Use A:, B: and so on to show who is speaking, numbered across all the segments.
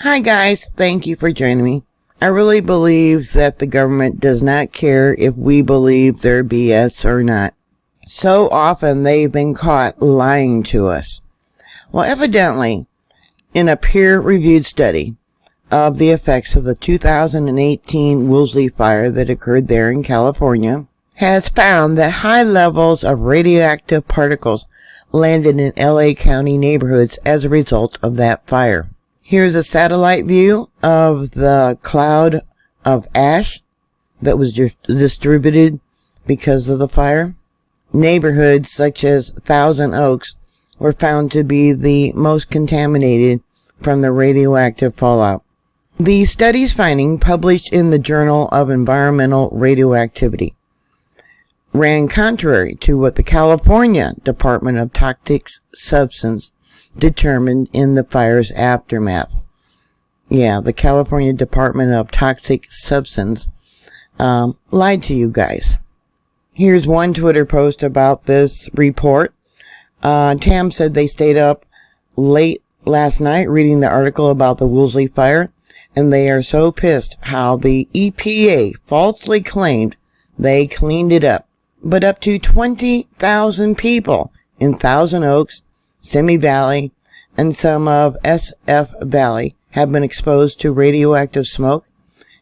A: Hi guys, thank you for joining me. I really believe that the government does not care if we believe their BS or not. So often they've been caught lying to us. Well, evidently, in a peer-reviewed study of the effects of the 2018 Woolsey fire that occurred there in California, has found that high levels of radioactive particles landed in LA County neighborhoods as a result of that fire. Here's a satellite view of the cloud of ash that was distributed because of the fire. Neighborhoods such as Thousand Oaks were found to be the most contaminated from the radioactive fallout. The study's finding, published in the Journal of Environmental Radioactivity, ran contrary to what the California Department of Toxic Substance determined in the fire's aftermath. Yeah, the California Department of Toxic Substance lied to you guys. Here's one Twitter post about this report. Tam said they stayed up late last night reading the article about the Woolsey fire, and they are so pissed how the EPA falsely claimed they cleaned it up. But up to 20,000 people in Thousand Oaks, Simi Valley, and some of SF Valley have been exposed to radioactive smoke,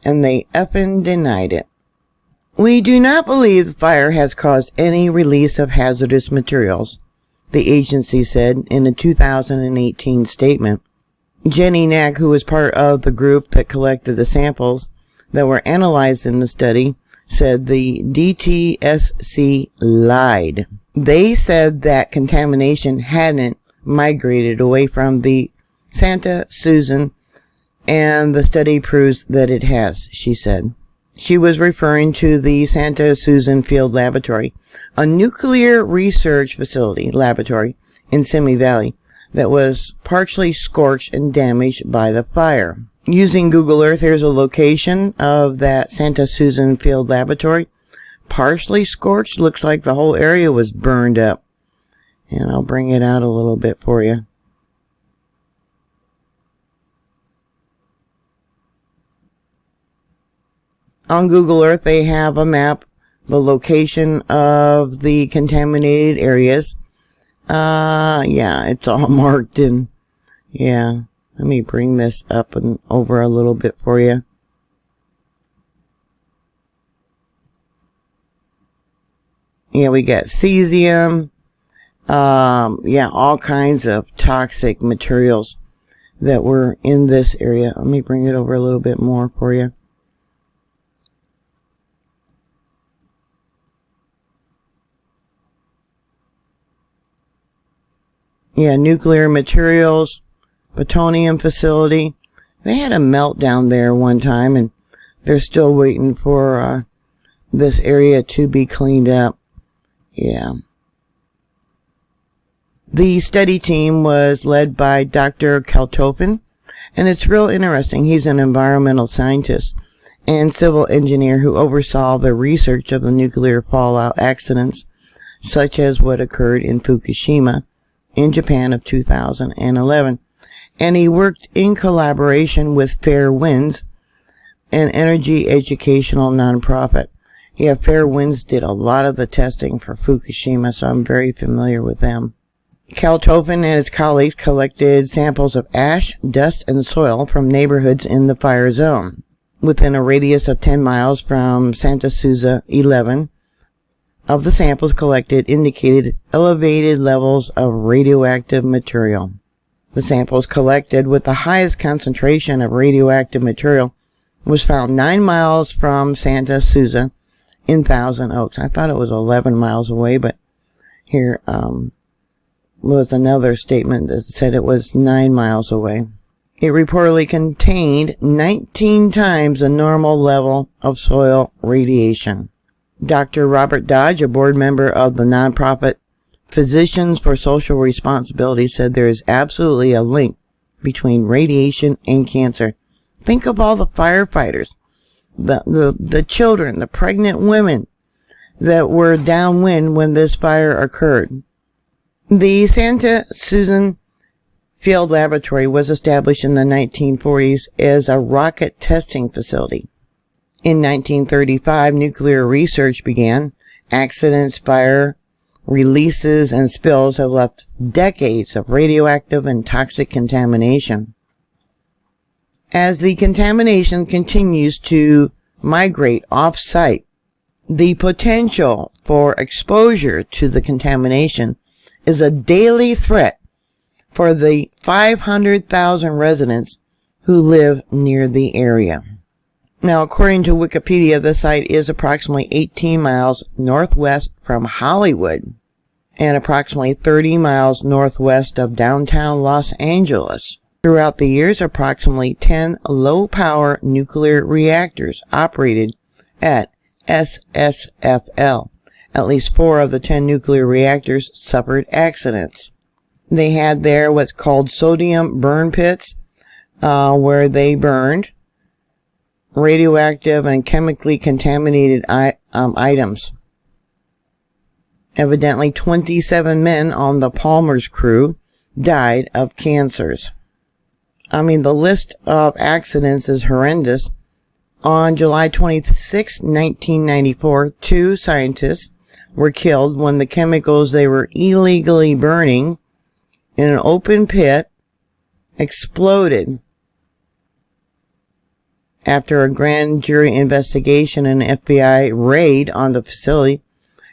A: and they effing denied it. We do not believe the fire has caused any release of hazardous materials, the agency said in a 2018 statement. Jenny Knack, who was part of the group that collected the samples that were analyzed in the study, said the DTSC lied. They said that contamination hadn't migrated away from the Santa Susana, and the study proves that it has, she said. She was referring to the Santa Susana Field Laboratory, a nuclear research facility laboratory in Simi Valley that was partially scorched and damaged by the fire. Using Google Earth, here's a location of that Santa Susana Field Laboratory. Partially scorched, looks like the whole area was burned up. And I'll bring it out a little bit for you. On Google Earth, they have a map, the location of the contaminated areas. Yeah, it's all marked in, yeah. Let me bring this up and over a little bit for you. Yeah, we got cesium. Yeah, all kinds of toxic materials that were in this area. Let me bring it over a little bit more for you. Yeah, nuclear materials, plutonium facility. They had a meltdown there one time, and they're still waiting for this area to be cleaned up. Yeah. The study team was led by Dr. Kaltofen, and it's real interesting. He's an environmental scientist and civil engineer who oversaw the research of the nuclear fallout accidents, such as what occurred in Fukushima in Japan of 2011. And he worked in collaboration with Fair Winds, an energy educational nonprofit. Yeah, Fair Winds did a lot of the testing for Fukushima, so I'm very familiar with them. Kaltofen and his colleagues collected samples of ash, dust, and soil from neighborhoods in the fire zone. Within a radius of 10 miles from Santa Susana 11, of the samples collected indicated elevated levels of radioactive material. The samples collected with the highest concentration of radioactive material was found 9 miles from Santa Susana in Thousand Oaks. I thought it was 11 miles away, but here was another statement that said it was 9 miles away. It reportedly contained 19 times the normal level of soil radiation. Dr. Robert Dodge, a board member of the nonprofit Physicians for Social Responsibility, said there is absolutely a link between radiation and cancer. Think of all the firefighters, the children, the pregnant women that were downwind when this fire occurred. The Santa Susana Field Laboratory was established in the 1940s as a rocket testing facility. In 1935, nuclear research began. Accidents, fire, releases, and spills have left decades of radioactive and toxic contamination. As the contamination continues to migrate off-site, the potential for exposure to the contamination is a daily threat for the 500,000 residents who live near the area. Now, according to Wikipedia, the site is approximately 18 miles northwest from Hollywood and approximately 30 miles northwest of downtown Los Angeles. Throughout the years, approximately 10 low-power nuclear reactors operated at SSFL. At least 4 of the 10 nuclear reactors suffered accidents. They had there what's called sodium burn pits, where they burned radioactive and chemically contaminated items. Evidently, 27 men on the Palmer's crew died of cancers. I mean, the list of accidents is horrendous. On July 26, 1994, 2 scientists were killed when the chemicals they were illegally burning in an open pit exploded. After a grand jury investigation and FBI raid on the facility,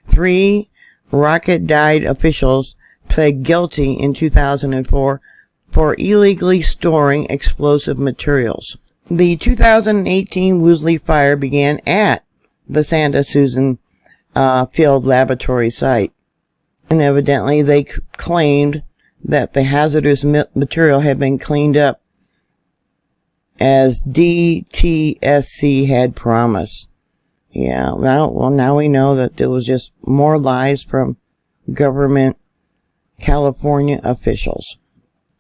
A: 3 rocket-dyed officials pled guilty in 2004 for illegally storing explosive materials. The 2018 Woolsey fire began at the Santa Susana Field Laboratory site, and evidently they claimed that the hazardous material had been cleaned up as DTSC had promised. Yeah, well, now we know that it was just more lies from government California officials.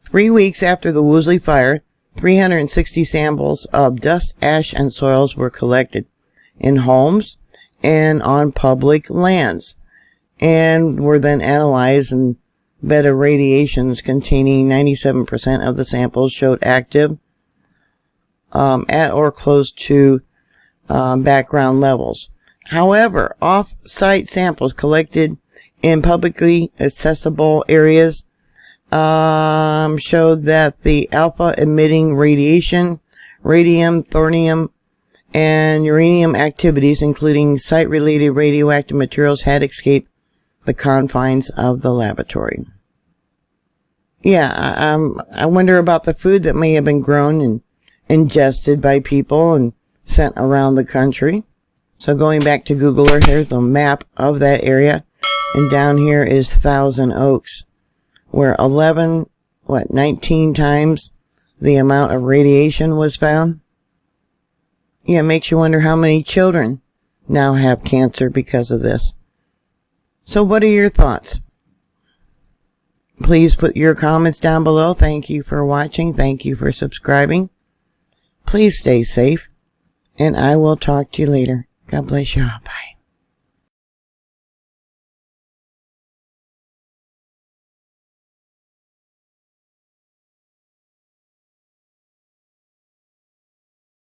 A: 3 weeks after the Woolsey fire, 360 samples of dust, ash, and soils were collected in homes and on public lands, and were then analyzed, and beta radiations containing 97% of the samples showed active at or close to background levels. However, off-site samples collected in publicly accessible areas showed that the alpha-emitting radiation, radium, thorium, and uranium activities, including site-related radioactive materials, had escaped the confines of the laboratory. Yeah, I wonder about the food that may have been grown and ingested by people and sent around the country. So going back to Google Earth, here's a map of that area, and down here is Thousand Oaks, where 19 times the amount of radiation was found. Yeah, it makes you wonder how many children now have cancer because of this. So what are your thoughts? Please put your comments down below. Thank you for watching. Thank you for subscribing. Please stay safe, and I will talk to you later. God bless you all. Bye.